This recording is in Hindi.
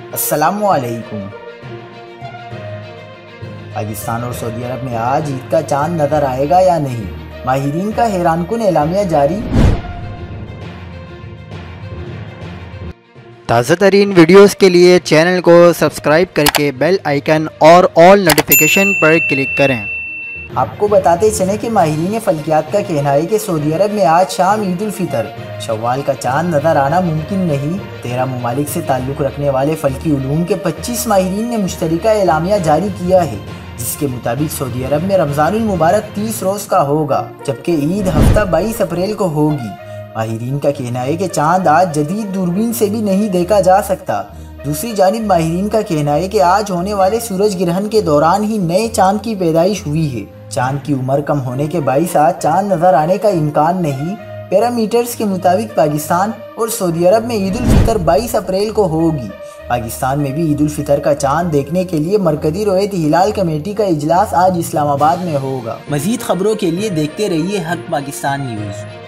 अस्सलामुअलैकुम। पाकिस्तान और सऊदी अरब में आज ईद का चांद नजर आएगा या नहीं, माहिरीन का हैरानकुन एलामिया जारी। ताज़ा तरीन वीडियोज़ के लिए चैनल को सब्सक्राइब करके बेल आइकन और ऑल नोटिफिकेशन पर क्लिक करें। आपको बताते चलें कि माहिरीन फल्कियात का कहना है कि सऊदी अरब में आज शाम ईद उल फितर शव्वाल का चांद नजर आना मुमकिन नहीं। 13 ममालिक से ताल्लुक़ रखने वाले फल्की उलूम के 25 माहिरीन ने मुश्तरका एलामिया जारी किया है, जिसके मुताबिक सऊदी अरब में रमज़ानुल मुबारक 30 रोज़ का होगा, जबकि ईद हफ्ता 22 अप्रैल को होगी। माहिरीन का कहना है कि चांद आज जदीद दूरबीन से भी नहीं देखा जा सकता। दूसरी जानिब माहिरीन का कहना है कि आज होने वाले सूरज ग्रहण के दौरान ही नए चांद की पैदाइश हुई है। चांद की उम्र कम होने के बाइस आज चांद नजर आने का इम्कान नहीं। पैरामीटर्स के मुताबिक पाकिस्तान और सऊदी अरब में ईद उल फितर 22 अप्रैल को होगी। पाकिस्तान में भी ईद उल फितर का चांद देखने के लिए मरकजी रोयत हिलाल कमेटी का इजलास आज इस्लामाबाद में होगा। मजीद खबरों के लिए देखते रहिए हक पाकिस्तान न्यूज़।